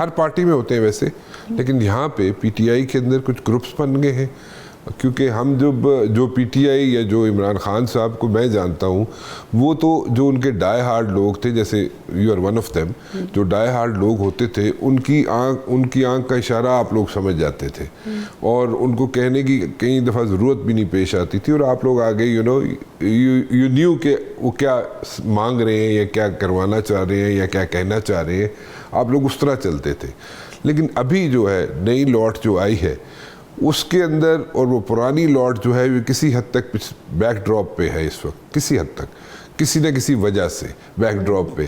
ہر party میں ہوتے ہیں ویسے، لیکن یہاں پہ پی ٹی آئی کے اندر کچھ گروپس بن گئے ہیں، کیونکہ ہم جو پی ٹی آئی یا جو عمران خان صاحب کو میں جانتا ہوں، وہ تو جو ان کے ڈائی ہارڈ لوگ تھے، جیسے you are one of them, جو ڈائی ہارڈ لوگ ہوتے تھے ان کی آنکھ کا اشارہ آپ لوگ سمجھ جاتے تھے، اور ان کو کہنے کی کئی دفعہ ضرورت بھی نہیں پیش آتی تھی، اور آپ لوگ آگے یو نیو کہ وہ کیا مانگ رہے ہیں یا کیا کروانا چاہ رہے ہیں یا کیا کہنا چاہ رہے ہیں، آپ لوگ اس طرح چلتے تھے. لیکن ابھی جو ہے نئی لاٹ جو آئی ہے اس کے اندر، اور وہ پرانی لاٹ جو ہے وہ کسی حد تک بیک ڈراپ پہ ہے اس وقت، کسی حد تک کسی نہ کسی وجہ سے بیک ڈراپ پہ.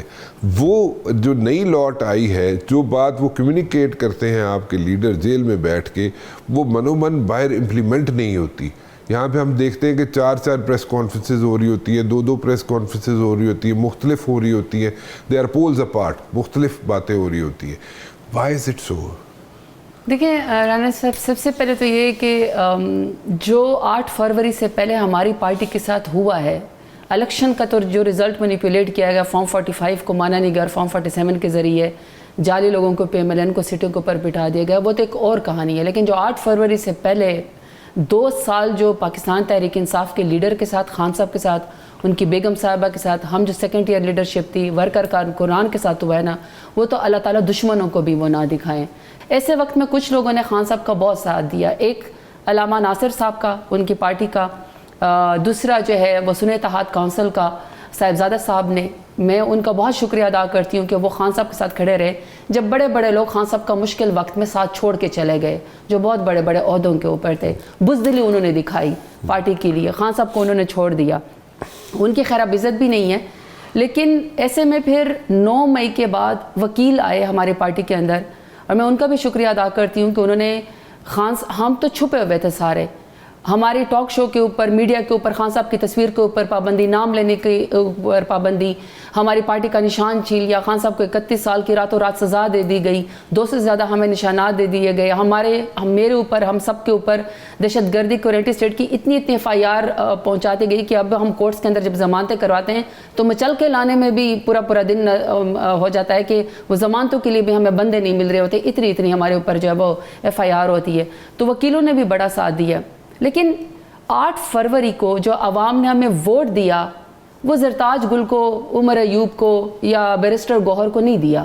وہ جو نئی لاٹ آئی ہے، جو بات وہ کمیونیکیٹ کرتے ہیں آپ کے لیڈر جیل میں بیٹھ کے، وہ منومن باہر امپلیمنٹ نہیں ہوتی. یہاں پہ ہم دیکھتے ہیں کہ 4 پریس کانفرنسز ہو رہی ہوتی ہیں، 2 پریس کانفرنسز ہو رہی ہوتی ہیں، مختلف ہو رہی ہوتی ہیں، دے آر پولز اپارٹ، مختلف باتیں ہو رہی ہوتی ہیں. Why is it so? دیکھیں رانا صاحب، سب سے پہلے تو یہ کہ جو 8 فروری سے پہلے ہماری پارٹی کے ساتھ ہوا ہے، الیکشن کا تو جو رزلٹ مینیپولیٹ کیا گیا، فارم 45 کو مانا نہیں گیا، فارم 47 کے ذریعے جعلی لوگوں کو پی ایم ایل این کو سیٹوں کے اوپر بٹھا دیا گیا، وہ تو ایک اور کہانی ہے. لیکن جو 8 فروری سے پہلے 2 سال جو پاکستان تحریک انصاف کے لیڈر کے ساتھ، خان صاحب کے ساتھ، ان کی بیگم صاحبہ کے ساتھ، ہم جو سیکنڈ ایئر لیڈرشپ تھی، ورکر کارکنان کے ساتھ ہوا ہے نا، وہ تو اللہ تعالیٰ دشمنوں کو بھی وہ نہ دکھائیں. ایسے وقت میں کچھ لوگوں نے خان صاحب کا بہت ساتھ دیا. ایک علامہ ناصر صاحب کا، ان کی پارٹی کا، دوسرا جو ہے وہ سنی اتحاد کونسل کا صاحبزادہ صاحب نے. میں ان کا بہت شکریہ ادا کرتی ہوں کہ وہ خان صاحب کے ساتھ کھڑے رہے جب بڑے بڑے لوگ خان صاحب کا مشکل وقت میں ساتھ چھوڑ کے چلے گئے، جو بہت بڑے بڑے عہدوں کے اوپر تھے. بزدلی انہوں نے دکھائی پارٹی کے لیے، خان صاحب کو انہوں نے چھوڑ دیا. ان کی خیر اب عزت بھی نہیں ہے. لیکن ایسے میں پھر 9 مئی کے بعد وکیل آئے ہمارے پارٹی کے اندر، اور میں ان کا بھی شکریہ ادا کرتی ہوں کہ انہوں نے ہم تو چھپے ہوئے تھے سارے، ہماری ٹاک شو کے اوپر، میڈیا کے اوپر خان صاحب کی تصویر کے اوپر پابندی، نام لینے کے اوپر پابندی، ہماری پارٹی کا نشان چھین لیا. خان صاحب کو 31 سال کی راتوں رات سزا دے دی گئی، 2 سے زیادہ ہمیں نشانات دے دیے گئے. میرے اوپر، ہم سب کے اوپر دہشت گردی کو ریٹی اسٹیٹ کی اتنی FIR پہنچاتی گئی کہ اب ہم کورٹس کے اندر جب ضمانتیں کرواتے ہیں تو مچل کے لانے میں بھی پورا دن ہو جاتا ہے کہ وہ ضمانتوں کے لیے بھی ہمیں بندے نہیں مل رہے ہوتے، اتنی ہمارے اوپر جو ہے وہ FIR ہوتی ہے. تو وکیلوں نے بھی بڑا ساتھ دیا. لیکن 8 فروری کو جو عوام نے ہمیں ووٹ دیا، وہ زرتاج گل کو، عمر ایوب کو یا بیرسٹر گوہر کو نہیں دیا.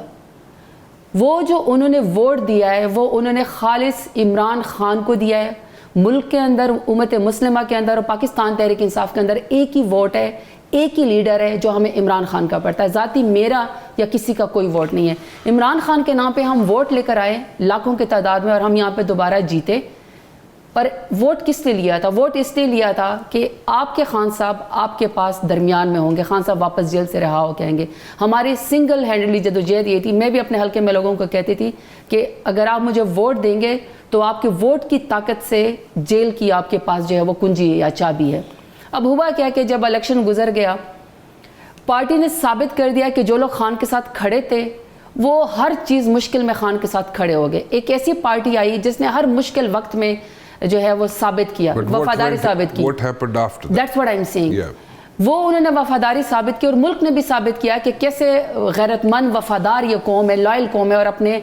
وہ جو انہوں نے ووٹ دیا ہے وہ انہوں نے خالص عمران خان کو دیا ہے. ملک کے اندر، امت مسلمہ کے اندر اور پاکستان تحریک انصاف کے اندر ایک ہی ووٹ ہے، ایک ہی لیڈر ہے جو ہمیں عمران خان کا پڑتا ہے. ذاتی میرا یا کسی کا کوئی ووٹ نہیں ہے. عمران خان کے نام پہ ہم ووٹ لے کر آئے لاکھوں کی تعداد میں، اور ہم یہاں پہ دوبارہ جیتے. پر ووٹ کس لیے لیا تھا؟ ووٹ اس لیے لیا تھا کہ آپ کے خان صاحب آپ کے پاس درمیان میں ہوں گے، خان صاحب واپس جیل سے رہا ہو کہیں گے. ہماری سنگل ہینڈلی جدوجہد یہ تھی. میں بھی اپنے حلقے میں لوگوں کو کہتی تھی کہ اگر آپ مجھے ووٹ دیں گے تو آپ کے ووٹ کی طاقت سے جیل کی آپ کے پاس جو ہے وہ کنجی یا چابی ہے. اب ہوا کیا کہ جب الیکشن گزر گیا، پارٹی نے ثابت کر دیا کہ جو لوگ خان کے ساتھ کھڑے تھے وہ ہر چیز مشکل میں خان کے ساتھ کھڑے ہو گئے. ایک ایسی پارٹی آئی جس نے ہر مشکل وقت میں جو ہے وہ ثابت کیا، وفاداری ثابت کی. That's what I'm saying. وہ انہوں نے وفاداری ثابت کی، اور ملک نے بھی ثابت کیا کہ کیسے غیرت مند وفادار یہ قوم ہے، لائل قوم ہے، اور اپنے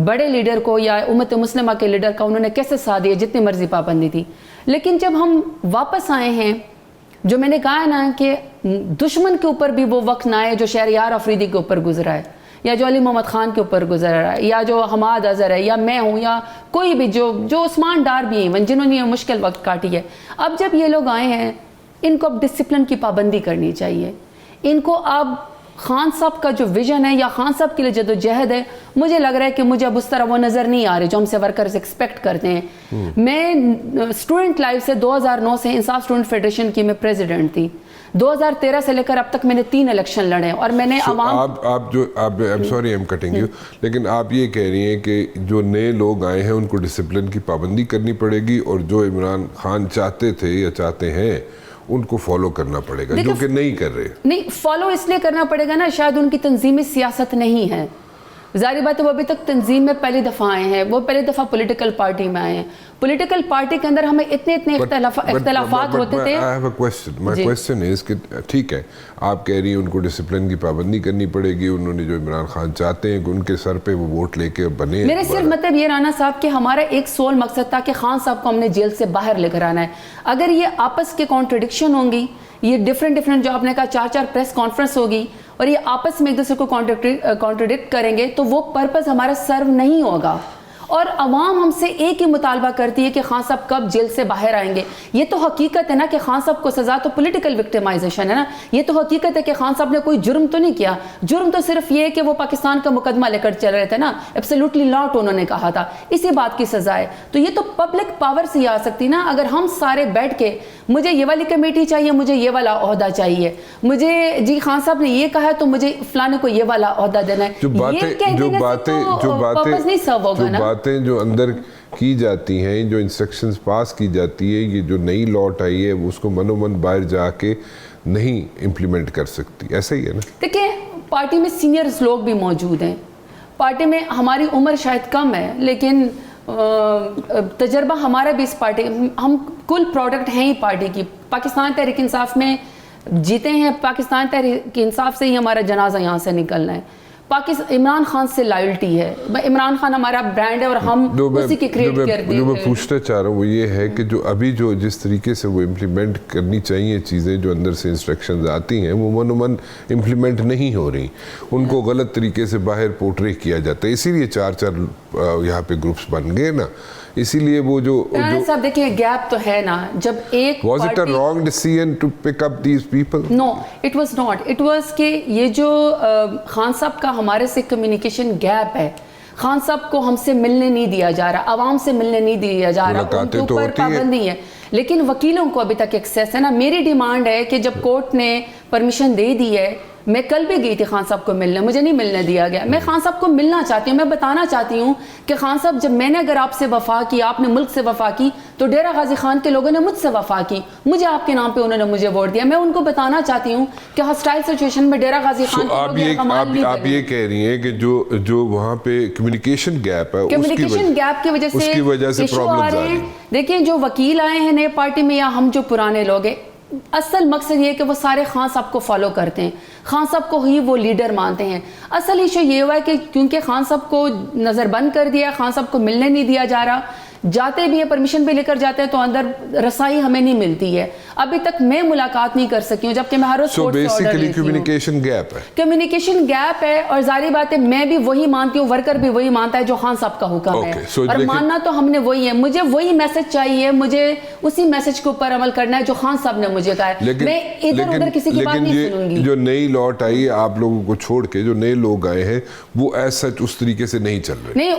بڑے لیڈر کو یا امت مسلمہ کے لیڈر کا انہوں نے کیسے ساتھ دیا جتنی مرضی پابندی تھی. لیکن جب ہم واپس آئے ہیں، جو میں نے کہا ہے نا کہ دشمن کے اوپر بھی وہ وقت نہ آئے جو شہریار افریدی کے اوپر گزرا ہے، یا جو علی محمد خان کے اوپر گزر رہا ہے، یا جو حماد اظہر ہے، یا میں ہوں، یا کوئی بھی جو عثمان ڈار بھی ہیں جنہوں نے یہ مشکل وقت کاٹی ہے. اب جب یہ لوگ آئے ہیں، ان کو اب ڈسپلن کی پابندی کرنی چاہیے. ان کو اب خان صاحب کا جو ویژن ہے یا خان صاحب کے لیے جدوجہد ہے، مجھے لگ رہا ہے کہ مجھے اب اس طرح وہ نظر نہیں آ رہے جو ہم سے ورکرز ایکسپیکٹ کرتے ہیں. میں اسٹوڈنٹ لائف سے 2009 سے انصاف اسٹوڈنٹ فیڈریشن کی میں پریزیڈنٹ تھی. 2013 سے لے کر اب تک میں نے 3 الیکشن لڑے، اور میں نے لیکن آپ یہ کہہ رہی ہیں کہ جو نئے لوگ آئے ہیں ان کو ڈسپلن کی پابندی کرنی پڑے گی، اور جو عمران خان چاہتے تھے یا چاہتے ہیں ان کو فالو کرنا پڑے گا، جو کہ نہیں کر رہے. نہیں، فالو اس لیے کرنا پڑے گا نا، شاید ان کی تنظیمی سیاست نہیں ہے. ظاہر بات ہے وہ ابھی تک تنظیم میں پہلی دفعہ آئے ہیں, وہ پہلی دفعہ پولیٹیکل پارٹی میں آئے ہیں. پولیٹیکل پارٹی کے اندر ہمیں اتنے اختلافات ہوتے تھے. I have a question. My question is کہ ٹھیک ہے آپ کہہ رہی ہیں ان کو ڈسپلن کی پابندی کرنی پڑے گی, انہوں نے جو عمران خان چاہتے ہیں کہ ان کے سر پہ وہ ووٹ لے کے بنے. میرے صرف مطلب یہ رانا صاحب کہ ہمارا ایک سول مقصد تھا کہ خان صاحب کو ہم نے جیل سے باہر لے کر آنا ہے. اگر یہ آپس کے کانٹرڈکشن ہوں گی, یہ ڈفرینٹ جو آپ نے کہا 4 پریس کانفرنس ہوگی اور یہ آپس میں ایک دوسرے کو کانٹرڈکٹ کریں گے تو وہ پرپز ہمارا سرو نہیں ہوگا. اور عوام ہم سے ایک ہی مطالبہ کرتی ہے کہ خان صاحب کب جیل سے باہر آئیں گے. یہ تو حقیقت ہے نا کہ خان صاحب کو سزا تو پولیٹیکل وکٹمائزیشن ہے نا. یہ تو حقیقت ہے کہ خان صاحب نے کوئی جرم تو نہیں کیا. جرم تو صرف یہ ہے کہ وہ پاکستان کا مقدمہ لے کر چل رہے تھے نا, ایبسلیوٹلی لاٹ انہوں نے کہا تھا, اسی بات کی سزا ہے. تو یہ تو پبلک پاور سے ہی آ سکتی نا. اگر ہم سارے بیٹھ کے مجھے یہ والی کمیٹی چاہیے, مجھے یہ والا عہدہ چاہیے, مجھے جی خان صاحب نے یہ کہا ہے تو مجھے فلانے کو یہ والا عہدہ دینا ہے, باتیں جو اندر کی جاتی ہیں, جو انسٹرکشنز پاس کی جاتی ہے, یہ جو نئی لاٹ آئی ہے اس کو منو من باہر جا کے نہیں امپلیمنٹ کر سکتی. ایسا ہی ہے نا. دیکھیں پارٹی میں سینئرز لوگ بھی موجود ہیں, پارٹی میں ہماری عمر شاید کم ہے لیکن تجربہ ہمارا بھی اس پارٹی, ہم کل پروڈکٹ ہیں ہی پارٹی کی. پاکستان تحریک انصاف میں جیتے ہیں, پاکستان تحریک انصاف سے ہی ہمارا جنازہ یہاں سے نکلنا ہے. عمران خان سے لائلٹی ہے, عمران خان ہمارا برانڈ ہے اور ہم اسی کی کریٹ کرتے ہیں. جو میں پوچھنا چاہ رہا ہوں وہ یہ ہے کہ جو ابھی جو جس طریقے سے وہ امپلیمنٹ کرنی چاہیے چیزیں جو اندر سے انسٹرکشنز آتی ہیں وہ من امپلیمنٹ نہیں ہو رہی, ان کو غلط طریقے سے باہر پورٹرے کیا جاتا ہے. اسی لیے 4 یہاں پہ گروپس بن گئے نا. اسی لیے وہ جو صاحب دیکھیں گیپ تو ہے نا. جب ایک was it a wrong decision to pick up these people? No, it was not. It was کہ یہ جو خان صاحب کا ہمارے سے کمیونیکیشن گیپ ہے, خان صاحب کو ہم سے ملنے نہیں دیا جا رہا, عوام سے ملنے نہیں دیا جا رہا, ان کے اوپر پابندی ہے. لیکن وکیلوں کو ابھی تک ایکسیس ہے نا. میری ڈیمانڈ ہے کہ جب کورٹ نے پرمیشن دے دی ہے, میں کل بھی گئی تھی خان صاحب کو ملنے, مجھے نہیں ملنے دیا گیا. میں خان صاحب کو ملنا چاہتی ہوں, میں بتانا چاہتی ہوں کہ خان صاحب جب میں نے اگر آپ سے وفا کی, آپ نے ملک سے وفا کی, تو ڈیرہ غازی خان کے لوگوں نے مجھ سے وفا کی, مجھے آپ کے نام پہ انہوں نے مجھے ووٹ دیا. میں ان کو بتانا چاہتی ہوں کہ ہاسٹائل سچویشن میں ڈیرہ غازی خان آپ یہ کہہ رہی ہیں کہ جو وہاں پہ کمیونیکیشن گیپ ہے, کمیونیکیشن گیپ کی وجہ سے پرابلمز آ رہے ہیں. دیکھیں جو وکیل آئے ہیں نئے پارٹی میں یا ہم جو پرانے لوگ ہیں, اصل مقصد یہ ہے کہ وہ سارے خان صاحب کو فالو کرتے ہیں, خان صاحب کو ہی وہ لیڈر مانتے ہیں. اصل ایشو یہ ہوا ہے کہ کیونکہ خان صاحب کو نظر بند کر دیا, خان صاحب کو ملنے نہیں دیا جا رہا, جاتے بھی ہیں پرمیشن بھی لے کر جاتے ہیں تو اندر رسائی ہمیں نہیں ملتی ہے. ابھی تک میں ملاقات نہیں کر سکی ہوں جبکہ میں ہر روز کورٹ سے آرڈر لیتی ہوں. کمیونیکیشن گیپ ہے, کمیونیکیشن گیپ ہے. اور ظاہری بات ہے میں بھی وہی مانتی ہوں, ورکر بھی وہی مانتا ہے جو خان صاحب کا حکم ہے, اور ماننا تو ہم نے وہی ہے. مجھے وہی میسج چاہیے, مجھے اسی میسج کے اوپر عمل کرنا ہے جو خان صاحب نے مجھے کہا ہے. میں ادھر ادھر کسی کی بات نہیں سنوں گی. جو نئی لاٹ آئی آپ لوگوں کو چھوڑ کے, جو نئے لوگ آئے ہیں وہ ایز سچ اس طریقے سے نہیں چل رہے. نہیں,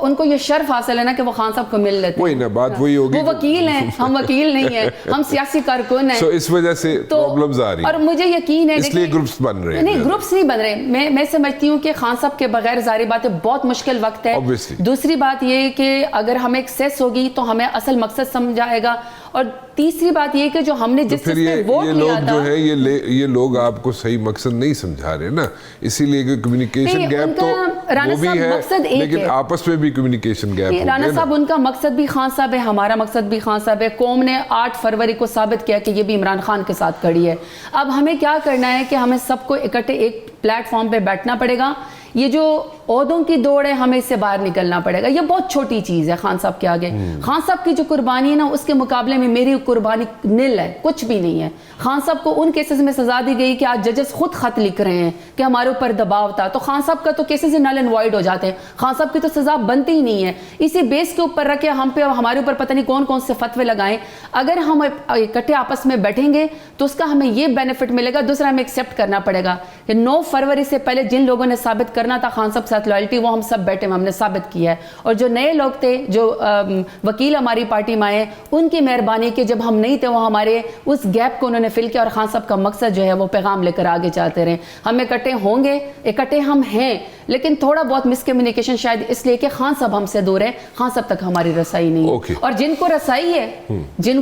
ان کو یہ شرف حاصل ہے نا کہ وہ خان صاحب کو مل لیتے ہیں. بات وہی ہوگی, وہ وکیل ہیں, ہم وکیل نہیں ہیں, ہم سیاسی کارکن ہیں. اس وجہ سے پرابلمز آ رہی ہیں, اور مجھے یقین ہے اس لیے گروپس بن رہے ہیں. نہیں, گروپس نہیں بن رہے. میں سمجھتی ہوں کہ خان صاحب کے بغیر ظاہری بات ہے بہت مشکل وقت ہے. دوسری بات یہ کہ اگر ہمیں ایکسیس ہوگی تو ہمیں اصل مقصد سمجھائے گا. اور تیسری بات یہ کہ جو ہم نے جس سے ووٹ لیا تھا, جو ہے یہ لوگ آپ کو صحیح مقصد نہیں سمجھا رہے نا, اسی لیے کہ کمیونیکیشن گیپ تو وہ بھی ہے, لیکن آپس میں بھی کمیونیکیشن گیپ ہے. رانا صاحب ان کا مقصد بھی خان صاحب ہے, ہمارا مقصد بھی خان صاحب ہے. قوم نے 8 فروری کو ثابت کیا کہ یہ بھی عمران خان کے ساتھ کھڑی ہے. اب ہمیں کیا کرنا ہے کہ ہمیں سب کو اکٹھے ایک پلیٹ فارم پہ بیٹھنا پڑے گا. یہ جو عہدوں کی دوڑ ہے ہمیں اس سے باہر نکلنا پڑے گا. یہ بہت چھوٹی چیز ہے خان صاحب کے آگے. خان صاحب کی جو قربانی ہے نا اس کے مقابلے میں میری قربانی نل ہے, کچھ بھی نہیں ہے. خان صاحب کو ان کیسز میں سزا دی گئی کہ آج ججز خود خط لکھ رہے ہیں کہ ہمارے اوپر دباؤ تھا, تو خان صاحب کا تو کیسز نل اینڈ وائڈ ہو جاتے ہیں. خان صاحب کی تو سزا بنتی ہی نہیں ہے. اسی بیس کے اوپر رکھے ہم پہ ہمارے اوپر پتہ نہیں کون کون سے فتوے لگائیں. اگر ہم اکٹھے آپس میں بیٹھیں گے تو اس کا ہمیں یہ بینیفٹ ملے گا. دوسرا ہمیں ایکسیپٹ کرنا پڑے گا کہ 9 فروری سے پہلے جن لوگوں نے ثابت کرنا تھا خان صاحب ساتھ لائلٹی, وہ ہم سب بیٹھے ہم نے ثابت کیا ہے. اور جو نئے لوگ تھے, جو وکیل ہماری پارٹی میں آئے, ان کی مہربانی کہ جب ہم نہیں تھے وہ ہمارے اس گیپ کو انہوں نے فل کیا, اور خان صاحب کا مقصد جو ہے وہ پیغام لے کر آگے چاہتے رہے. ہم اکٹھے ہوں گے, اکٹھے ہم ہیں, لیکن تھوڑا بہت مس کمیونیکیشن شاید اس لیے کہ خان صاحب ہم سے دور ہے, خان صاحب تک ہماری رسائی نہیں ہے. اور جن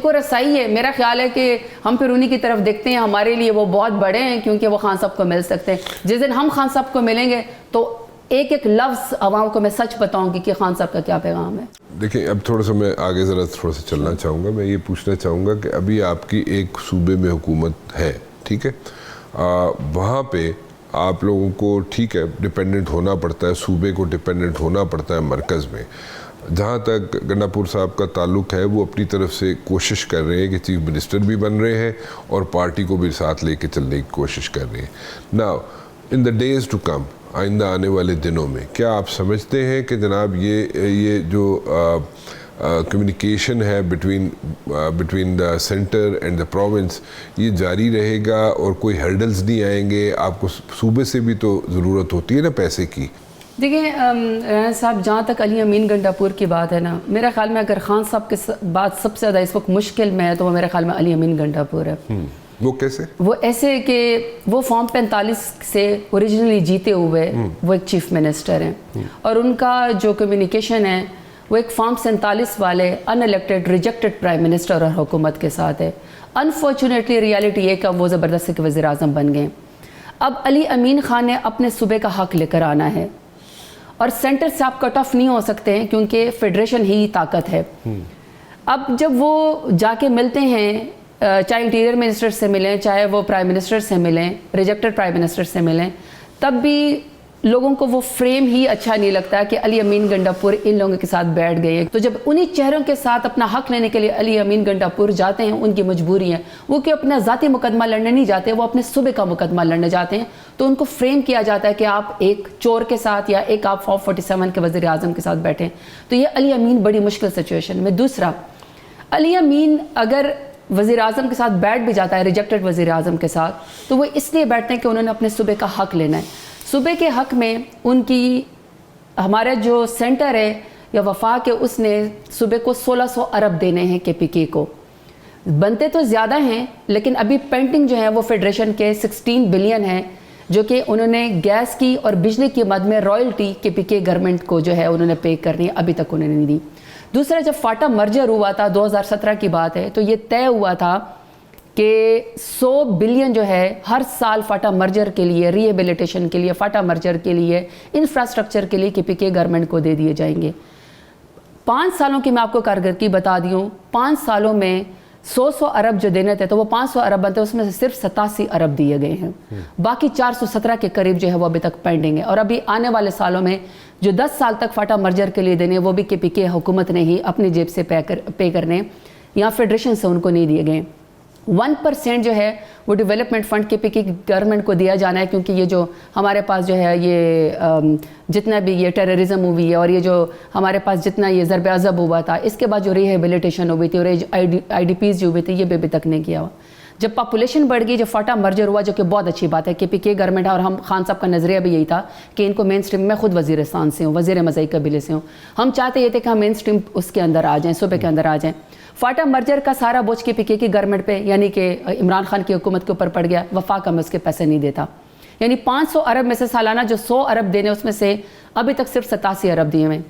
کو رسائی ہے میرا خیال ہے کہ ہم پھر انہی کی طرف دیکھتے ہیں. ہمارے لیے وہ بہت بڑے ہیں کیونکہ وہ خان صاحب کو مل سکتے ہیں. جس دن ہم خان صاحب کو ملیں گے تو ایک ایک لفظ عوام کو میں سچ بتاؤں گی کہ خان صاحب کا کیا پیغام ہے. دیکھیں اب تھوڑا سا میں آگے ذرا تھوڑا سا چلنا چاہوں گا. میں یہ پوچھنا چاہوں گا کہ ابھی آپ کی ایک صوبے میں حکومت ہے, ٹھیک ہے, وہاں پہ آپ لوگوں کو ٹھیک ہے ڈپینڈنٹ ہونا پڑتا ہے, صوبے کو ڈپینڈنٹ ہونا پڑتا ہے مرکز میں. جہاں تک گنڈاپور صاحب کا تعلق ہے وہ اپنی طرف سے کوشش کر رہے ہیں کہ چیف منسٹر بھی بن رہے ہیں اور پارٹی کو بھی ساتھ لے کے چلنے کی کوشش کر رہے ہیں. Now in the days to come, آئندہ آنے والے دنوں میں کیا آپ سمجھتے ہیں کہ جناب یہ جو کمیونیکیشن ہے between the centre and the province یہ جاری رہے گا اور کوئی ہرڈلز نہیں آئیں گے؟ آپ کو صوبے سے بھی تو ضرورت ہوتی ہے نا پیسے کی. دیکھیں رانا صاحب, جہاں تک علی امین گنڈاپور کی بات ہے نا, میرے خیال میں اگر خان صاحب کے بات سب سے زیادہ اس وقت مشکل میں ہے تو وہ میرے خیال میں علی امین گنڈاپور ہے. وہ کیسے؟ وہ ایسے کہ وہ فارم 45 سے اوریجنلی جیتے ہوئے وہ ایک چیف منسٹر ہیں اور ان کا جو کمیونیکیشن ہے وہ ایک فارم 47 والے ان الیکٹڈ ریجیکٹڈ پرائم منسٹر اور حکومت کے ساتھ ہے. انفارچونیٹلی ریالٹی یہ کہ وہ زبردستی کے وزیر اعظم بن گئے. اب علی امین خان نے اپنے صوبے کا حق لے کر آنا ہے اور سینٹر سے آپ کٹ آف نہیں ہو سکتے ہیں کیونکہ فیڈریشن ہی طاقت ہے. اب جب وہ جا کے ملتے ہیں, چاہے انٹیریئر منسٹر سے ملیں, چاہے وہ پرائم منسٹر سے ملیں, ریجیکٹڈ پرائم منسٹر سے ملیں, تب بھی لوگوں کو وہ فریم ہی اچھا نہیں لگتا کہ علی امین گنڈاپور ان لوگوں کے ساتھ بیٹھ گئے. تو جب انہی چہروں کے ساتھ اپنا حق لینے کے لیے علی امین گنڈاپور جاتے ہیں, ان کی مجبوری ہے, وہ کہ اپنا ذاتی مقدمہ لڑنے نہیں جاتے, وہ اپنے صوبے کا مقدمہ لڑنے جاتے ہیں. تو ان کو فریم کیا جاتا ہے کہ آپ ایک چور کے ساتھ یا ایک آپ فارم 47 کے وزیر اعظم کے ساتھ بیٹھیں. تو یہ علی امین بڑی مشکل سچویشن میں. دوسرا, علی امین اگر وزیر اعظم کے ساتھ بیٹھ بھی جاتا ہے, ریجیکٹڈ وزیر اعظم کے ساتھ, تو وہ اس لیے بیٹھتے ہیں کہ انہوں نے اپنے صوبے کا حق لینا ہے. صوبے کے حق میں ان کی ہمارا جو سینٹر ہے یا وفاق ہے, اس نے صوبے کو 1600 ارب دینے ہیں کے پی کے کو. بنتے تو زیادہ ہیں لیکن ابھی پینڈنگ جو ہے وہ فیڈریشن کے 16 بلین ہے جو کہ انہوں نے گیس کی اور بجلی کی مد میں رائلٹی کے پی کے گورنمنٹ کو جو ہے انہوں نے پے کرنی ہے, ابھی تک انہوں نے نہیں دی. دوسرا, جب فاٹا مرجر ہوا تھا 2017 کی بات ہے, تو یہ طے ہوا تھا کہ 100 بلین جو ہے ہر سال فاٹا مرجر کے لیے, ری ہیبلیٹیشن کے لیے, فاٹا مرجر کے لیے, انفراسٹرکچر کے لیے کے پی کے گورنمنٹ کو دے دیے جائیں گے. 5 سالوں کی میں آپ کو کارکردگی بتا دیوں, 5 سالوں میں 100 ارب جو دینے تھے تو وہ 500 ارب بنتے, اس میں سے صرف 87 ارب دیے گئے ہیں. باقی 417 کے قریب جو ہے وہ ابھی تک پینڈنگ ہے. اور ابھی آنے والے سالوں میں جو 10 سال تک فاٹا مرجر کے لیے دینے, وہ بھی کے پی کے حکومت نے ہی اپنی جیب سے پے کرنے, یا فیڈریشن سے ان کو نہیں دیے گئے. 1% جو ہے وہ ڈیولپمنٹ فنڈ کے پی کے گورنمنٹ کو دیا جانا ہے, کیونکہ یہ جو ہمارے پاس جو ہے یہ جتنا بھی یہ ٹیررزم ہوئی ہے اور یہ جو ہمارے پاس جتنا یہ ضرب عذب ہوا تھا, اس کے بعد جو ریہیبلیٹیشن ہوئی تھی اور آئی ڈی پیز جو ہوئی تھی, یہ بھی ابھی تک نہیں کیا ہوا. جب پاپولیشن بڑھ گئی, جب فاٹا مرجر ہوا, جو کہ بہت اچھی بات ہے, کے پی کے گورنمنٹ ہے, اور ہم خان صاحب کا نظریہ بھی یہی تھا کہ ان کو مین سٹریم, میں خود وزیرستان سے ہوں, وزیر مزاحی قبیلے سے ہوں, ہم چاہتے یہ تھے کہ ہم مین سٹریم اس کے اندر آ جائیں, صوبے کے اندر آ جائیں. فاٹا مرجر کا سارا بوجھ کے پی کے کی گورنمنٹ پہ, یعنی کہ عمران خان کی حکومت کے اوپر پڑ گیا. وفاق ہمیں اس کے پیسے نہیں دیتا, یعنی 500 ارب میں سے سالانہ جو 100 ارب دینے, اس میں سے ابھی تک صرف 87 ارب دیے ہیں.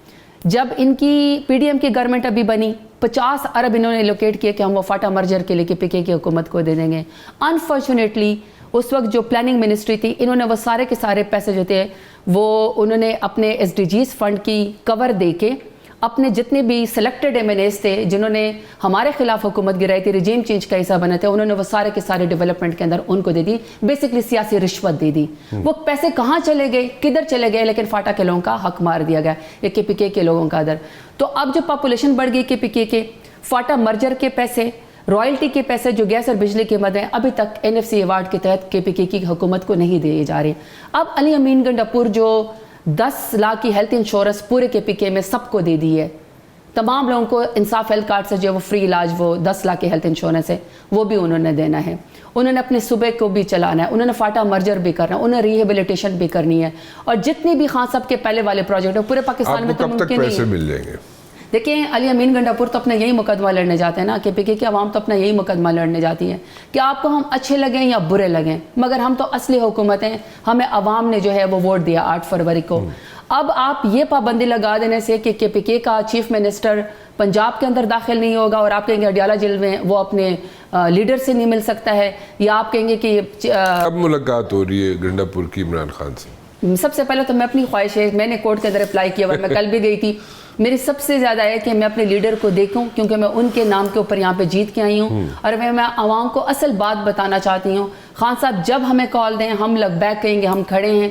جب ان کی پی ڈی ایم کی گورنمنٹ ابھی بنی, 50 ارب انہوں نے لوکیٹ کیے کہ ہم وہ فاٹا مرجر کے لیے کے پی کے کی حکومت کو دے دیں گے. انفارچونیٹلی اس وقت جو پلاننگ منسٹری تھی, انہوں نے وہ سارے کے سارے پیسے جو تھے وہ انہوں نے اپنے ایس ڈی جیز فنڈ کی کور دے کے اپنے جتنے بھی سلیکٹڈ ایم ایل ایز تھے جنہوں نے ہمارے خلاف حکومت گرائی تھی, رجیم چینج کا حصہ بنے تھے, انہوں نے وہ سارے کے سارے ڈیولپمنٹ کے اندر ان کو دے دی. بیسکلی سیاسی رشوت دے دی. وہ پیسے کہاں چلے گئے, کدھر چلے گئے, لیکن فاٹا کے لوگوں کا حق مار دیا گیا, یہ کے پی کے لوگوں کا ادھر. تو اب جو پاپولیشن بڑھ گئی کے پی کے, فاٹا مرجر کے پیسے, رائلٹی کے پیسے جو گیس اور بجلی کی مد ہیں, ابھی تک این ایف سی ایوارڈ کے تحت کے پی کے کی حکومت کو نہیں دیے جا رہے. اب علی امین گنڈاپور جو 10 لاکھ کی ہیلتھ انشورنس پورے کے پی کے میں سب کو دے دی ہے, تمام لوگوں کو انصاف ہیلتھ کارڈ سے جو وہ فری علاج, وہ 10 لاکھ کی ہیلتھ انشورنس ہے, وہ بھی انہوں نے دینا ہے. انہوں نے اپنے صوبے کو بھی چلانا ہے, انہوں نے فاٹا مرجر بھی کرنا ہے, انہوں نے ریہیبلیٹیشن بھی کرنی ہے, اور جتنی بھی خان صاحب کے پہلے والے پروجیکٹ ہیں پورے پاکستان میں تو ممکن نہیں مل جائیں گے. دیکھیں علی امین گنڈاپور تو اپنا یہی مقدمہ لڑنے جاتے ہیں نا, کے پی کے کی عوام تو اپنا یہی مقدمہ لڑنے جاتی ہے کہ آپ کو ہم اچھے لگیں یا برے لگیں, مگر ہم تو اصلی حکومت ہیں, ہمیں عوام نے جو ہے وہ ووٹ دیا 8 فروری کو. اب آپ یہ پابندی لگا دینے سے کہ کے پی کے کا چیف منسٹر پنجاب کے اندر داخل نہیں ہوگا, اور آپ کہیں گے اڈیالہ جیل میں وہ اپنے لیڈر سے نہیں مل سکتا ہے, یا آپ کہیں گے کہ اب ملاقات ہو رہی ہے گنڈاپور کی عمران خان سے, سب سے پہلے تو میں اپنی خواہش ہے, میں نے کورٹ کے اندر اپلائی کیا ہوا, میں کل بھی گئی تھی, میری سب سے زیادہ ہے کہ میں اپنے لیڈر کو دیکھوں, کیونکہ میں ان کے نام کے اوپر یہاں پہ جیت کے آئی ہوں, اور میں عوام کو اصل بات بتانا چاہتی ہوں. خان صاحب جب ہمیں کال دیں ہم لگ بیک کہیں گے, ہم کھڑے ہیں,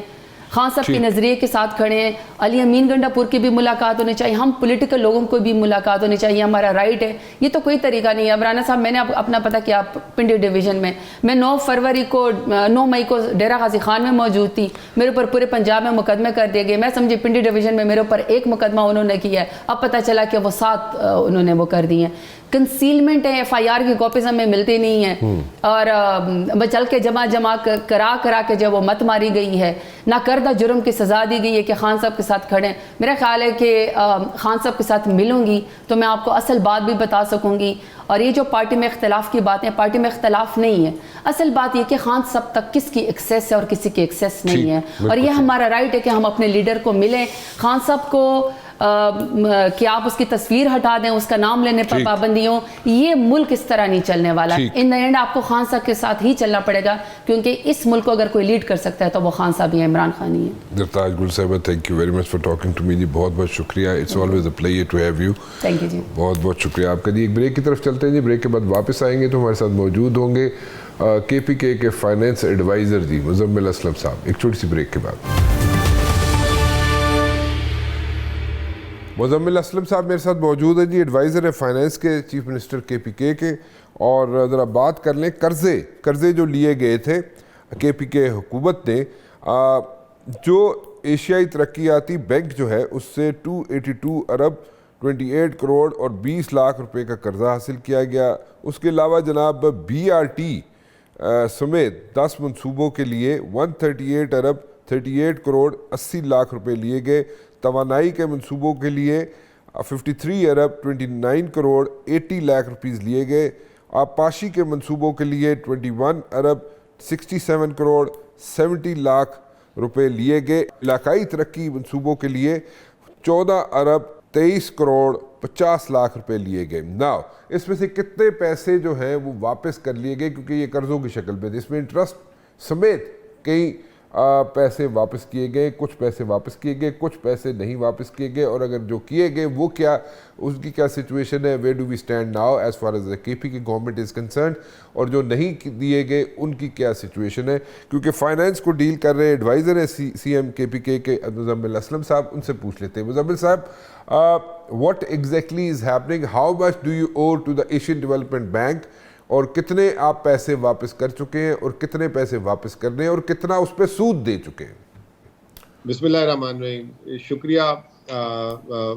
خان صاحب کے نظریے کے ساتھ کھڑے ہیں. علی امین گنڈا پور کی بھی ملاقات ہونی چاہیے, ہم پولیٹیکل لوگوں کو بھی ملاقات ہونی چاہیے, ہمارا رائٹ ہے. یہ تو کوئی طریقہ نہیں ہے. عمرانہ صاحب میں نے اپنا پتہ کیا پنڈی ڈویژن میں 9 مئی کو ڈیرہ غازی خان میں موجود تھی, میرے اوپر پورے پنجاب میں مقدمے کر دیے گئے. میں سمجھی پنڈی ڈویژن میں میرے اوپر 1 مقدمہ انہوں نے کیا ہے, اب پتہ چلا کہ وہ 7 انہوں نے وہ کر دی ہیں. کنسیلمنٹ ہے, ایف آئی آر کی کاپیز ہمیں ملتی نہیں ہیں, اور بچل کے جمع کرا کے جب وہ مت ماری گئی ہے, نہ کردہ جرم کی سزا دی گئی ہے کہ خان صاحب کے ساتھ کھڑے. میرا خیال ہے کہ خان صاحب کے ساتھ ملوں گی تو میں آپ کو اصل بات بھی بتا سکوں گی. اور یہ جو پارٹی میں اختلاف کی باتیں, پارٹی میں اختلاف نہیں ہے, اصل بات یہ کہ خان صاحب تک کس کی ایکسیس ہے اور کسی کی ایکسیس نہیں ہے, اور یہ ہمارا رائٹ ہے کہ ہم اپنے لیڈر کو ملیں. خان صاحب کو کہ آپ اس کی تصویر ہٹا دیں, اس کا نام لینے پر پابندی ہو, یہ ملک اس طرح نہیں چلنے والا. ان دا اینڈ آپ کو خان صاحب کے ساتھ ہی چلنا پڑے گا, کیونکہ اس ملک کو اگر کوئی لیڈ کر سکتا ہے تو وہ خان صاحب ہی ہیں, عمران خان ہی ہیں. درتاج گل صاحبہ, thank you very much for talking to me جی, بہت بہت شکریہ. It's always a pleasure to have you. Thank you جی, بہت بہت شکریہ آپ کا جی. ایک بریک کی طرف چلتے ہیں جی, بریک کے بعد واپس آئیں گے تو ہمارے ساتھ موجود ہوں گے کے پی کے فائنینس ایڈوائزر جی مزمل اسلم صاحب, ایک چھوٹی سی بریک کے بعد. مزمل اسلم صاحب میرے ساتھ موجود ہیں جی, ایڈوائزر ہے فائنینس کے چیف منسٹر کے پی کے. اور ذرا بات کر لیں قرضے جو لیے گئے تھے کے پی کے حکومت نے, جو ایشیائی ترقیاتی بینک جو ہے اس سے 282 ارب 28 کروڑ اور 20 لاکھ روپے کا قرضہ حاصل کیا گیا. اس کے علاوہ جناب بی آر ٹی سمیت 10 منصوبوں کے لیے 138 ارب 38 کروڑ 80 لاکھ روپے لیے گئے. توانائی کے منصوبوں کے لیے 53 ارب 29 کروڑ 80 لاکھ روپیز لیے گئے. آبپاشی کے منصوبوں کے لیے 21 ارب 67 کروڑ 70 لاکھ روپے لیے گئے. علاقائی ترقی منصوبوں کے لیے 14 ارب 23 کروڑ 50 لاکھ روپے لیے گئے. ناؤ اس میں سے کتنے پیسے جو ہیں وہ واپس کر لیے گئے, کیونکہ یہ قرضوں کی شکل میں, اس میں انٹرسٹ سمیت کئی پیسے واپس کیے گئے, کچھ پیسے واپس کیے گئے, کچھ پیسے نہیں واپس کیے گئے, اور اگر جو کیے گئے وہ کیا, اس کی کیا سچویشن ہے, where do we stand now as far as K P کی گورنمنٹ از کنسرنڈ, اور جو نہیں دیے گئے ان کی کیا سچویشن ہے. کیونکہ فائنینس کو ڈیل کر رہے ایڈوائزر ہیں سی ایم کے پی کے مزمل اسلم صاحب, ان سے پوچھ لیتے ہیں. مزمل صاحب, what exactly is happening, how much do you owe to the Asian Development Bank, اور کتنے آپ پیسے واپس کر چکے ہیں اور کتنے پیسے واپس کرنے ہیں اور کتنا اس پہ سود دے چکے ہیں؟ بسم اللہ الرحمن الرحیم. شکریہ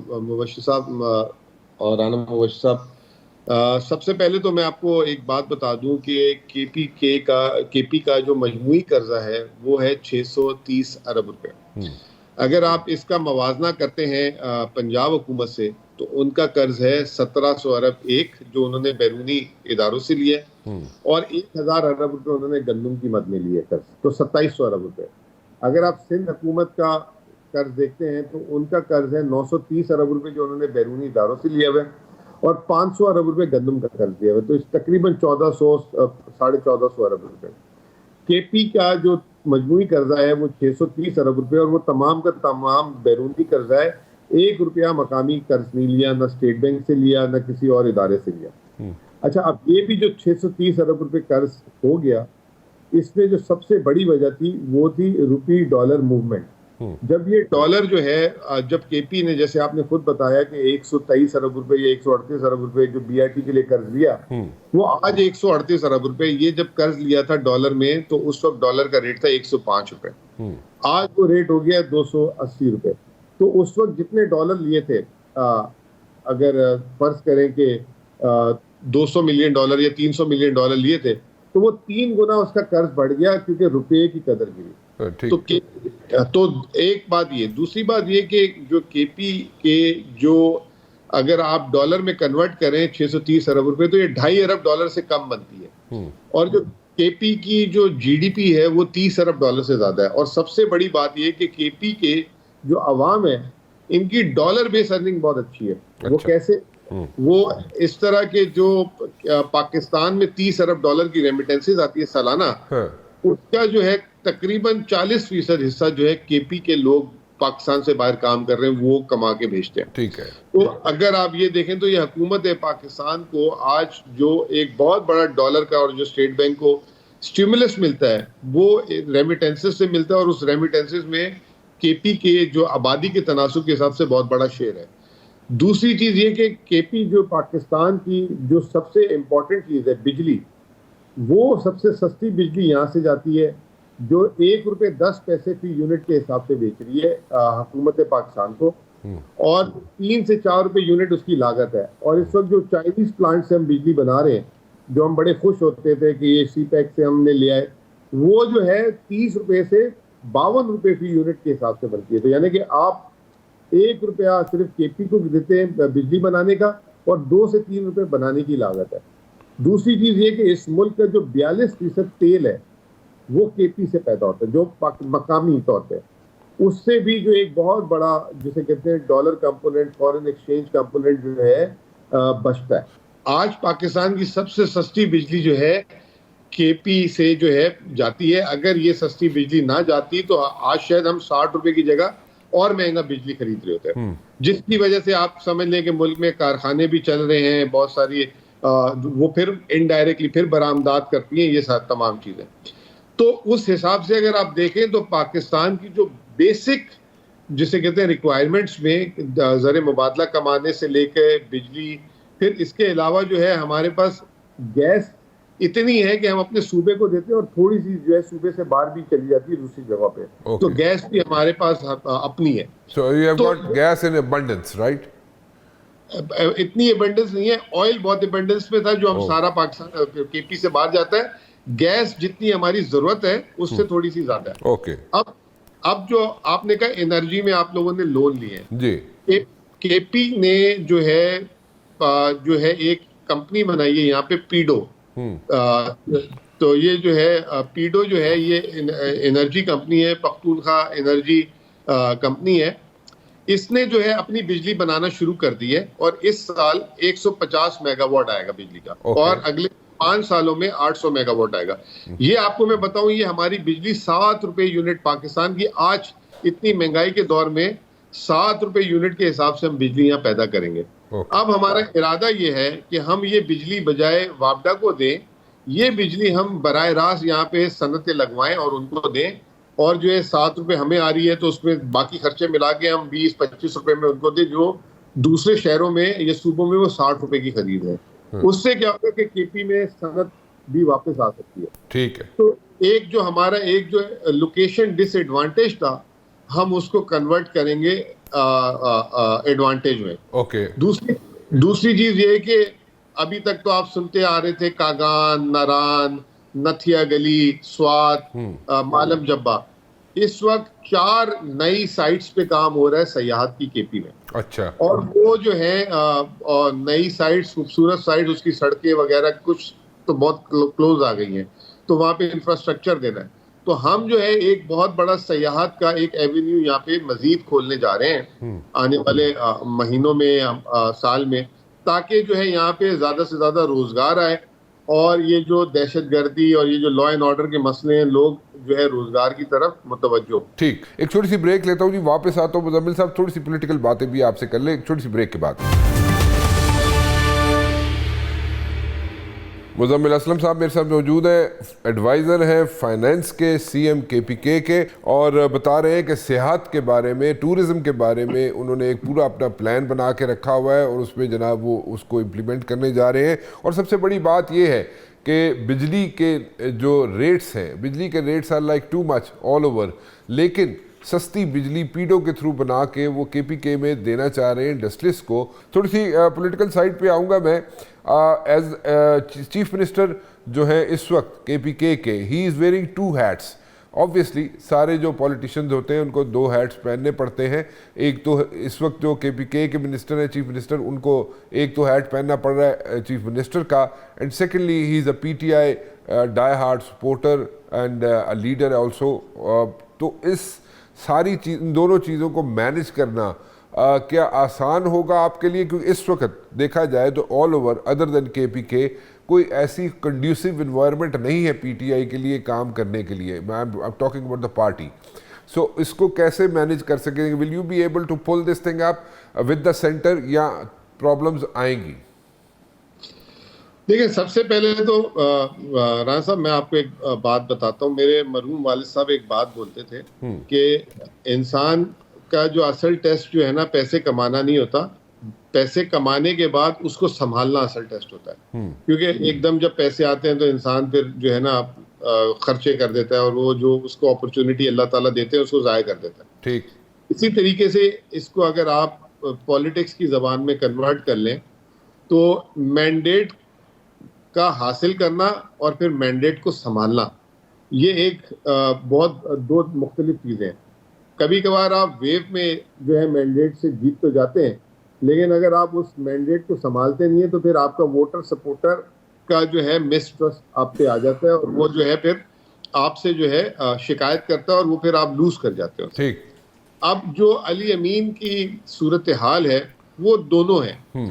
مبشر صاحب اور رانا مبشر صاحب. سب سے پہلے تو میں آپ کو ایک بات بتا دوں کہ کے پی کا جو مجموعی قرضہ ہے وہ ہے 630 ارب روپے. اگر آپ اس کا موازنہ کرتے ہیں پنجاب حکومت سے تو ان کا قرض ہے 1700 ارب 1 جو انہوں نے بیرونی اداروں سے لیا, اور 1000 ارب روپے انہوں نے گندم کی مد میں لیے قرض, تو 2700 ارب روپے. اگر آپ سندھ حکومت کا قرض دیکھتے ہیں تو ان کا قرض ہے 930 ارب روپے جو انہوں نے بیرونی اداروں سے لیا ہوا ہے, اور 500 ارب روپے گندم کا قرض دیا ہوا ہے, تو تقریباً 1400 ارب روپے. کے پی کا جو مجموعی قرضہ ہے وہ 630 ارب روپے, اور وہ تمام کا تمام بیرونی قرضہ ہے. 1 روپیہ مقامی قرض نہیں لیا, نہ اسٹیٹ بینک سے لیا نہ کسی اور ادارے سے لیا. اچھا, اب یہ بھی جو 630 ارب روپے قرض ہو گیا, اس میں جو سب سے بڑی وجہ تھی وہ تھی روپی ڈالر موومنٹ. جب یہ ڈالر جو ہے, جب کے پی نے جیسے آپ نے خود بتایا کہ 123 ارب روپے یا 138 ارب روپے جو بی آئی ٹی کے لیے قرض لیا, وہ آج 138 ارب روپے, یہ جب قرض لیا تھا ڈالر میں تو اس وقت ڈالر کا ریٹ تھا 105 روپے, آج وہ ریٹ ہو گیا 280 روپے. تو اس وقت جتنے ڈالر لیے تھے, اگر فرض کریں کہ 200 ملین ڈالر یا 300 ملین ڈالر لیے تھے, تو وہ 3 گنا اس کا قرض بڑھ گیا کیونکہ روپے کی قدر گری. تو ایک بات یہ. دوسری بات یہ کہ جو کے پی کے جو اگر آپ ڈالر میں کنورٹ کریں 630 ارب روپے تو یہ 2.5 ارب ڈالر سے کم بنتی ہے, اور جو کے پی کی جو جی ڈی پی ہے وہ 30 ارب ڈالر سے زیادہ ہے. اور سب سے بڑی بات یہ کہ کے پی کے جو عوام ہے ان کی ڈالر بیس ارننگ بہت اچھی ہے. وہ کیسے؟ وہ اس طرح کے جو پاکستان میں 30 ارب ڈالر کی ریمیٹنسز آتی ہے سالانہ, اس کا جو ہے تقریباً 40% حصہ جو ہے کے پی کے لوگ پاکستان سے باہر کام کر رہے ہیں وہ کما کے بھیجتے ہیں. ٹھیک ہے. تو اگر آپ یہ دیکھیں تو یہ حکومت پاکستان کو آج جو ایک بہت بڑا ڈالر کا اور جو اسٹیٹ بینک کو اسٹیمولس ملتا ہے وہ ریمیٹنسز سے ملتا ہے, اور اس ریمیٹنسز میں کے پی کے جو آبادی کے تناسب کے حساب سے بہت بڑا شیئر ہے. دوسری چیز یہ کہ کے پی جو پاکستان کی جو سب سے امپورٹنٹ چیز ہے بجلی, وہ سب سے سستی بجلی یہاں سے جاتی ہے جو ₹1.10 فی یونٹ کے حساب سے بیچ رہی ہے حکومت پاکستان کو, اور 3 سے 4 روپے یونٹ اس کی لاگت ہے. اور اس وقت جو چائنیز پلانٹ سے ہم بجلی بنا رہے ہیں, جو ہم بڑے خوش ہوتے تھے کہ یہ سی پیک سے ہم نے لیا ہے, وہ جو ہے 30 روپے سے 52 روپے فی یونٹ کے حساب سے بنتی ہے. تو یعنی کہ آپ ₹1 صرف کے پی کو دیتے ہیں بجلی بنانے کا, اور 2 سے 3 روپے بنانے کی لاگت ہے. دوسری چیز یہ کہ اس ملک کا جو 42% تیل ہے وہ کے پی سے پیدا ہوتا ہے, جو مقامی طور پہ, اس سے بھی جو ایک بہت بڑا جسے کہتے ہیں dollar component, foreign exchange component جو ہے بچتا ہے. آج پاکستان کی سب سے سستی بجلی جو ہے کے پی سے جو ہے جاتی ہے. اگر یہ سستی بجلی نہ جاتی تو آج شاید ہم 60 روپے کی جگہ اور مہنگا بجلی خرید رہے ہوتے ہیں, جس کی وجہ سے آپ سمجھ لیں کہ ملک میں کارخانے بھی چل رہے ہیں بہت ساری, وہ پھر انڈائریکٹلی پھر برآمدات کرتی ہیں یہ تمام چیزیں. تو اس حساب سے اگر آپ دیکھیں تو پاکستان کی جو بیسک جسے کہتے ہیں ریکوائرمنٹس میں زر مبادلہ کمانے سے لے کے بجلی, پھر اس کے علاوہ جو ہے ہمارے پاس گیس اتنی ہے کہ ہم اپنے صوبے کو دیتے ہیں اور تھوڑی سی جو ہے صوبے سے باہر بھی چلی جاتی ہے دوسری جگہ پہ. تو گیس بھی ہمارے پاس اپنی ہے. So you have got gas in abundance, right? اتنی ایبنڈنس نہیں ہے. آئل بہت ایبنڈنس میں تھا جو ہم سارا پاکستان کے پی سے باہر جاتا ہے. گیس جتنی ہماری ضرورت ہے اس سے تھوڑی سی زیادہ ہے. اوکے. اب جو آپ نے کہا انرجی میں آپ لوگوں نے لون لیے ہیں جی, کے پی نے جو ہے ایک کمپنی بنائی ہے یہاں پہ پیڈو. تو یہ جو ہے پیڈو جو ہے یہ انرجی کمپنی ہے, پختونخوا انرجی کمپنی ہے. اس نے جو ہے اپنی بجلی بنانا شروع کر دی ہے, اور اس سال 150 میگا واٹ آئے گا بجلی کا, اور اگلے 5 سالوں میں 800 میگا واٹ آئے گا. یہ آپ کو میں بتاؤں, یہ ہماری بجلی 7 روپے یونٹ پاکستان کی آج اتنی مہنگائی کے دور میں 7 روپے یونٹ کے حساب سے ہم بجلی یہاں پیدا کریں گے. اب ہمارا ارادہ یہ ہے کہ ہم یہ بجلی بجائے وابڈا کو دیں, یہ بجلی ہم براہ راست یہاں پہ صنعتیں لگوائیں اور ان کو دیں, اور جو ہے 7 روپے ہمیں آ رہی ہے تو اس میں باقی خرچے ملا کے ہم 20-25 روپے میں ان کو دیں, جو دوسرے شہروں میں یا صوبوں میں وہ 60 روپے کی خرید ہے. اس سے کیا ہوگا کہ کے پی میں صنعت بھی واپس آ سکتی ہے. ٹھیک ہے. تو ایک جو ہمارا ایک جو لوکیشن ڈس ایڈوانٹیج تھا, ہم اس کو کنورٹ کریں گے ایڈوانٹیج میں. اوکے. دوسری چیز یہ ہے کہ ابھی تک تو آپ سنتے آ رہے تھے کاگان, ناران, نتھیا گلی, سوات, مالم جبہ. اس وقت 4 نئی سائٹس پہ کام ہو رہا ہے سیاحت کی کے پی میں. اچھا. اور وہ جو ہے نئی سائٹس, خوبصورت سائٹس, اس کی سڑکیں وغیرہ کچھ تو بہت کلوز آ گئی ہیں, تو وہاں پہ انفراسٹرکچر دینا ہے. تو ہم جو ہے ایک بہت بڑا سیاحت کا ایک ایونیو یہاں پہ مزید کھولنے جا رہے ہیں آنے والے مہینوں میں, سال میں, تاکہ جو ہے یہاں پہ زیادہ سے زیادہ روزگار آئے, اور یہ جو دہشت گردی اور یہ جو لا اینڈ آرڈر کے مسئلے ہیں, لوگ جو ہے روزگار کی طرف متوجہ. ٹھیک, ایک چھوٹی سی بریک لیتا ہوں جی, واپس آتا ہوں. مزمل صاحب تھوڑی سی پولیٹیکل باتیں بھی آپ سے کر لیں ایک چھوٹی سی بریک کے بعد. مزمل اسلم صاحب میرے ساتھ موجود ہیں, ایڈوائزر ہیں فائنینس کے, سی ایم کے پی کے, اور بتا رہے ہیں کہ سیاحت کے بارے میں, ٹورزم کے بارے میں انہوں نے ایک پورا اپنا پلان بنا کے رکھا ہوا ہے, اور اس میں جناب وہ اس کو امپلیمنٹ کرنے جا رہے ہیں. اور سب سے بڑی بات یہ ہے کہ بجلی کے جو ریٹس ہیں, بجلی کے rates are like too much all over, لیکن سستی بجلی پیڈو کے تھرو بنا کے وہ کے پی کے میں دینا چاہ رہے ہیں انڈسٹریز کو. تھوڑی سی پولیٹیکل سائڈ پہ آؤں گا میں. ایز چیف منسٹر جو ہے اس وقت کے پی کے, ہی از ویئرنگ 2 hats. آبویسلی سارے جو پولیٹیشنز ہوتے ہیں ان کو 2 hats پہننے پڑتے ہیں. ایک تو اس وقت جو کے پی کے منسٹر ہیں, چیف منسٹر, ان کو ایک تو ہیٹ پہننا پڑ رہا ہے چیف منسٹر کا, and secondly he is a P T I dye hard supporter and a leader also. تو اس ساری ان دونوں چیزوں کو مینیج کرنا کیا آسان ہوگا آپ کے لیے؟ کیونکہ اس وقت دیکھا جائے تو آل اوور ادر دین کے پی کے کوئی ایسی کنڈیوسیو انوائرمنٹ نہیں ہے پی ٹی آئی کے لیے کام کرنے کے لیے. میں talking about the party. So اس کو کیسے مینیج کر سکیں گے؟ Will you be able to pull this thing up with the centre یا پرابلمز آئیں گی؟ دیکھیں سب سے پہلے تو رانا صاحب میں آپ کو ایک بات بتاتا ہوں. میرے مرحوم والد صاحب ایک بات بولتے تھے کہ انسان کا جو اصل ٹیسٹ جو ہے نا پیسے کمانا نہیں ہوتا, پیسے کمانے کے بعد اس کو سنبھالنا اصل ٹیسٹ ہوتا ہے. کیونکہ ایک دم جب پیسے آتے ہیں تو انسان پھر جو ہے نا خرچے کر دیتا ہے, اور وہ جو اس کو اپرچونٹی اللہ تعالیٰ دیتے ہیں اس کو ضائع کر دیتا ہے. ٹھیک اسی طریقے سے اس کو اگر آپ پالیٹکس کی زبان میں کنورٹ کر لیں تو مینڈیٹ کا حاصل کرنا اور پھر مینڈیٹ کو سنبھالنا, یہ ایک بہت دو مختلف چیزیں ہیں. کبھی کبھار آپ ویو میں جو ہے مینڈیٹ سے جیت تو جاتے ہیں, لیکن اگر آپ اس مینڈیٹ کو سنبھالتے نہیں ہیں تو پھر آپ کا ووٹر سپورٹر کا جو ہے مسٹرسٹ آپ پہ آ جاتا ہے, اور وہ جو ہے پھر آپ سے جو ہے شکایت کرتا ہے, اور وہ پھر آپ لوز کر جاتے ہو. ٹھیک. اب جو علی امین کی صورتحال ہے وہ دونوں ہیں.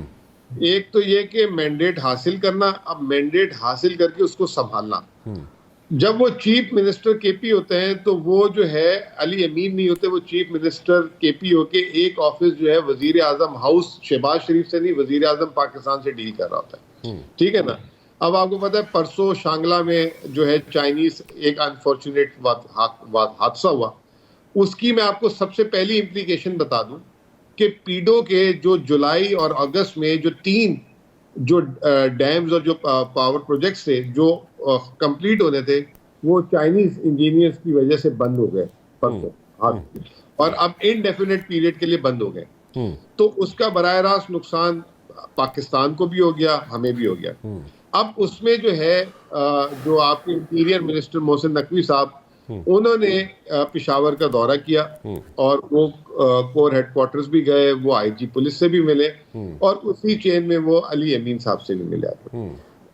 ایک تو یہ کہ مینڈیٹ حاصل کرنا, اب مینڈیٹ حاصل کر کے اس کو سنبھالنا. جب وہ چیف منسٹر کے پی ہوتے ہیں تو وہ جو ہے علی امین نہیں ہوتے, وہ چیف منسٹر کے پی ہو کے ایک آفس جو ہے وزیر اعظم ہاؤس شہباز شریف سے نہیں, وزیر اعظم پاکستان سے ڈیل کر رہا ہوتا ہے. ٹھیک ہے نا. اب آپ کو پتا ہے پرسوں شانگلہ میں جو ہے چائنیز ایک انفارچونیٹ حادثہ ہوا, اس کی میں آپ کو سب سے پہلی امپلیکیشن بتا دوں کہ پیڈو کے جو جولائی اور اگست میں جو 3 جو ڈیمز اور جو پاور پروجیکٹس تھے جو کمپلیٹ ہونے تھے وہ چائنیز انجینئرز کی وجہ سے بند ہو گئے پرسوں, اور اب انڈیفینٹ پیریڈ کے لیے بند ہو گئے. تو اس کا براہ راست نقصان پاکستان کو بھی ہو گیا, ہمیں بھی ہو گیا. اب اس میں جو ہے جو آپ کے انٹیریئر منسٹر محسن نقوی صاحب, انہوں نے پشاور کا دورہ کیا اور وہ کور ہیڈ کوارٹرز بھی گئے, وہ آئی جی پولیس سے بھی ملے, اور اسی چین میں وہ علی امین صاحب سے بھی ملے.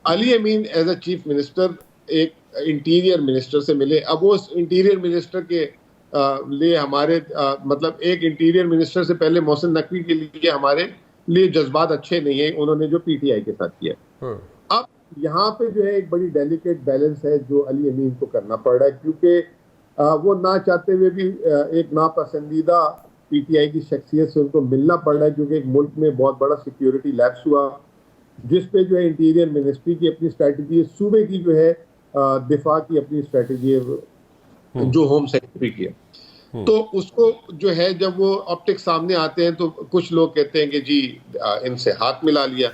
علی امین ایز اے چیف منسٹر ایک انٹیریئر منسٹر سے ملے. اب وہ انٹیریئر منسٹر کے لیے ہمارے مطلب ایک انٹیریئر منسٹر سے پہلے محسن نقوی کے لیے ہمارے لیے جذبات اچھے نہیں ہیں, انہوں نے جو پی ٹی آئی کے ساتھ کیا. اب یہاں پہ جو ہے ایک بڑی ڈیلیکیٹ بیلنس ہے جو علی امین کو کرنا پڑ رہا ہے, کیونکہ وہ نہ چاہتے ہوئے بھی ایک ناپسندیدہ پی ٹی آئی کی شخصیت سے ان کو ملنا پڑ رہا ہے, کیونکہ ایک ملک میں بہت بڑا سیکیورٹی لیپس ہوا جس پہ جو ہے انٹیریئر منسٹری کی اپنی اسٹریٹجی ہے, صوبے کی جو ہے دفاع کی اپنی اسٹریٹجی ہے جو ہوم سیکرٹری کی ہے. تو اس کو جو ہے جب وہ آپٹکس سامنے آتے ہیں تو کچھ لوگ کہتے ہیں کہ جی ان سے ہاتھ ملا لیا.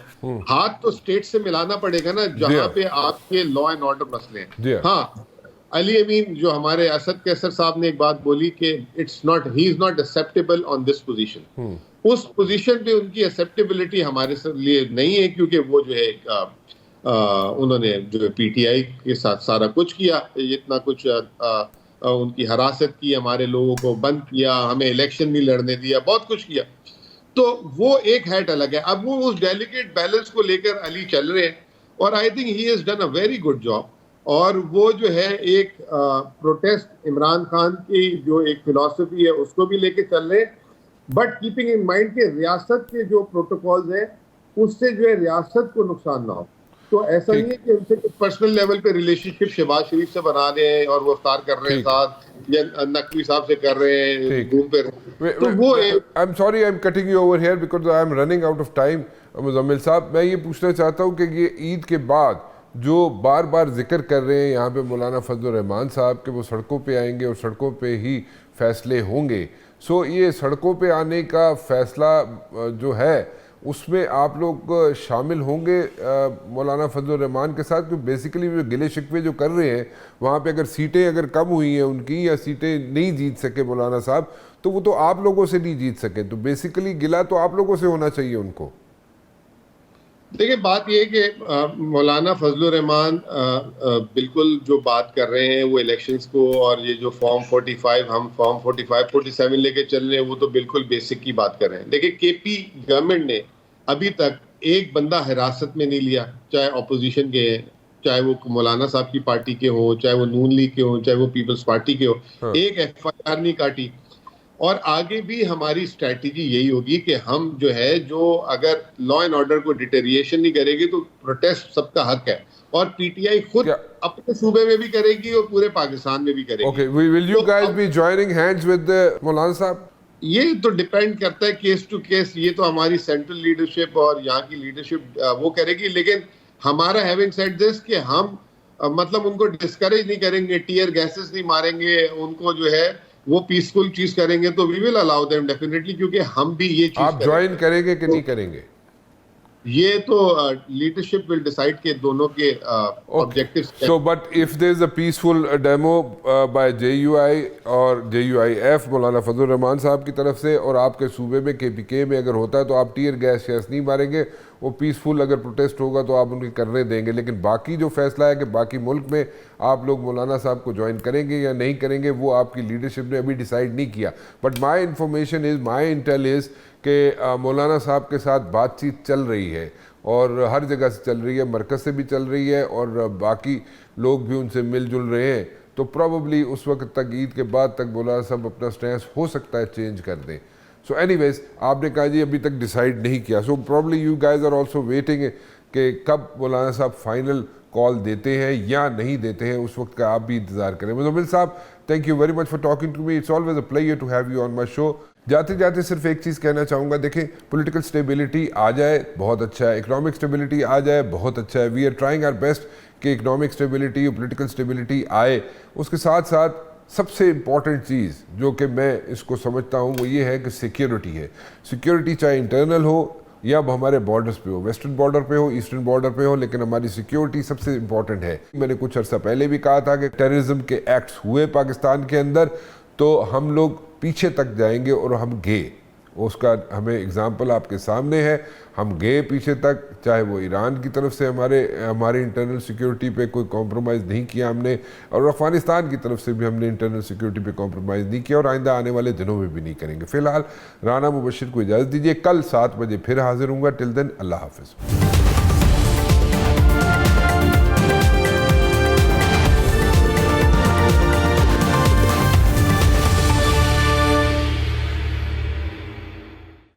ہاتھ تو اسٹیٹ سے ملانا پڑے گا نا جہاں پہ آپ کے لا اینڈ آرڈر مسئلے ہیں. ہاں علی امین جو ہمارے اسد کیسر صاحب نے ایک بات بولی کہ he is not acceptable on this position. اس پوزیشن پہ ان کی ایکسیپٹیبلٹی ہمارے لیے نہیں ہے, کیونکہ وہ جو ہے انہوں نے جو پی ٹی آئی کے ساتھ سارا کچھ کیا, اتنا کچھ ان کی حراست کی, ہمارے لوگوں کو بند کیا, ہمیں الیکشن نہیں لڑنے دیا, بہت کچھ کیا. تو وہ ایک ہیٹ الگ ہے. اب وہ اس ڈیلیکیٹ بیلنس کو لے کر علی چل رہے ہیں, اور I think he has done a very good job. اور وہ جو ہے ایک پروٹیسٹ عمران خان کی جو ایک فلاسفی ہے اس کو بھی لے کے چل رہے ہیں, بٹ کیپنگ ان مائنڈ کہ ریاست کے جو پروٹوکولز ہیں اس سے جو ہے ریاست کو نقصان نہ ہو. تو ایسا نہیں ہے کہ ان سے پرسنل لیول پہ ریلیشن شپ شہباز شریف سے بنا رہے ہیں اور وہ افطار کر رہے ہیں ساتھ, یا نقوی صاحب سے کر رہے ہیں گھوم پھر. تو وہ I'm sorry I'm cutting you over here because I'm running out of time. Muzammil صاحب میں یہ پوچھنا چاہتا ہوں کہ یہ عید کے بعد جو بار بار ذکر کر رہے ہیں یہاں پہ مولانا فضل الرحمان صاحب کہ وہ سڑکوں پہ آئیں گے اور سڑکوں پہ ہی فیصلے ہوں گے, سو یہ سڑکوں پہ آنے کا فیصلہ جو ہے اس میں آپ لوگ شامل ہوں گے مولانا فضل الرحمان کے ساتھ؟ کیونکہ بیسیکلی جو گلے شکوے جو کر رہے ہیں وہاں پہ اگر سیٹیں اگر کم ہوئی ہیں ان کی یا سیٹیں نہیں جیت سکے مولانا صاحب, تو وہ تو آپ لوگوں سے نہیں جیت سکے, تو بیسیکلی گلہ تو آپ لوگوں سے ہونا چاہیے ان کو. دیکھیں بات یہ ہے کہ مولانا فضل الرحمان بالکل جو بات کر رہے ہیں وہ الیکشنز کو, اور یہ جو فارم 45 ہم فارم 45 47 لے کے چل رہے ہیں وہ تو بالکل بیسک کی بات کر رہے ہیں. دیکھیں کے پی گورنمنٹ نے ابھی تک ایک بندہ حراست میں نہیں لیا, چاہے اپوزیشن کے ہیں, چاہے وہ مولانا صاحب کی پارٹی کے ہوں, چاہے وہ نون لیگ کے ہوں, چاہے وہ پیپلز پارٹی کے ہوں, ایک ایف آئی آر نہیں کاٹی. اور آگے بھی ہماری اسٹریٹجی یہی ہوگی کہ ہم جو ہے جو اگر لا اینڈ آرڈر کو ڈیٹیریشن نہیں کرے گی تو پروٹیسٹ سب کا حق ہے, اور پی ٹی آئی خود اپنے صوبے میں بھی کرے گی اور پورے پاکستان میں بھی کرے گی. Okay, will you guys be joining hands with مولانا صاحب؟ یہ تو ڈیپینڈ کرتا ہے کیس ٹو کیس, یہ تو ہماری سینٹرل لیڈرشپ اور یہاں کی لیڈرشپ وہ کرے گی, لیکن ہمارا ہیونگ سیڈ دس کہ ہم مطلب ان کو ڈسکریج نہیں کریں گے, ٹیئر گیسز نہیں ماریں گے, ان کو جو ہے وہ پیسفل چیز کریں گے تو وی ول الاؤ دیم ڈیفینیٹلی, کیونکہ ہم بھی یہ چیز آپ جوائن کریں گے کہ نہیں کریں گے؟ یہ تو لیڈرشپ ول ڈیسائیڈ کہ دونوں کے objectives. So but if there is a peaceful demo by JUI اور JUIF مولانا فضل الرحمان صاحب کی طرف سے, اور آپ کے صوبے میں KPK میں اگر ہوتا ہے تو آپ ٹیئر گیس شیس نہیں ماریں گے, وہ پیسفل اگر پروٹیسٹ ہوگا تو آپ ان کی کرنے دیں گے, لیکن باقی جو فیصلہ ہے کہ باقی ملک میں آپ لوگ مولانا صاحب کو جوائن کریں گے یا نہیں کریں گے وہ آپ کی لیڈرشپ نے ابھی ڈیسائیڈ نہیں کیا. But my information is, my intel is کہ مولانا صاحب کے ساتھ بات چیت چل رہی ہے اور ہر جگہ سے چل رہی ہے, مرکز سے بھی چل رہی ہے اور باقی لوگ بھی ان سے مل جل رہے ہیں, تو پروبیبلی اس وقت تک عید کے بعد تک مولانا صاحب اپنا سٹینس ہو سکتا ہے چینج کر دیں. سو اینی ویز آپ نے کہا جی ابھی تک ڈیسائیڈ نہیں کیا, so probably you guys are also waiting کہ کب مولانا صاحب فائنل کال دیتے ہیں یا نہیں دیتے ہیں, اس وقت کا آپ بھی انتظار کریں. مزمل صاحب, thank you very much for talking to me, it's always a pleasure to have you on my show. جاتے جاتے صرف ایک چیز کہنا چاہوں گا, دیکھیں پولیٹیکل سٹیبلٹی آ جائے بہت اچھا ہے, اکنامک سٹیبلٹی آ جائے بہت اچھا ہے, we are trying our best کہ اکنامک سٹیبلٹی اور پولیٹیکل سٹیبلٹی آئے. اس کے ساتھ ساتھ سب سے امپورٹنٹ چیز جو کہ میں اس کو سمجھتا ہوں وہ یہ ہے کہ سیکیورٹی ہے. سیکیورٹی چاہے انٹرنل ہو یا اب ہمارے بارڈرز پہ ہو, ویسٹرن بارڈر پہ ہو, ایسٹرن بارڈر پہ ہو, لیکن ہماری سیکیورٹی سب سے امپورٹنٹ ہے. میں نے کچھ عرصہ پہلے بھی کہا تھا کہ ٹیررزم کے ایکٹس ہوئے پاکستان کے اندر تو ہم لوگ پیچھے تک جائیں گے اور ہم گئے, اس کا ہمیں اگزامپل آپ کے سامنے ہے, ہم گئے پیچھے تک, چاہے وہ ایران کی طرف سے ہمارے انٹرنل سیکیورٹی پہ کوئی کمپرومائز نہیں کیا ہم نے, اور افغانستان کی طرف سے بھی ہم نے انٹرنل سیکیورٹی پہ کمپرومائز نہیں کیا, اور آئندہ آنے والے دنوں میں بھی نہیں کریں گے. فی الحال رانا مبشر کو اجازت دیجیے, کل 7 بجے پھر حاضر ہوں گا. ٹل دین اللہ حافظ.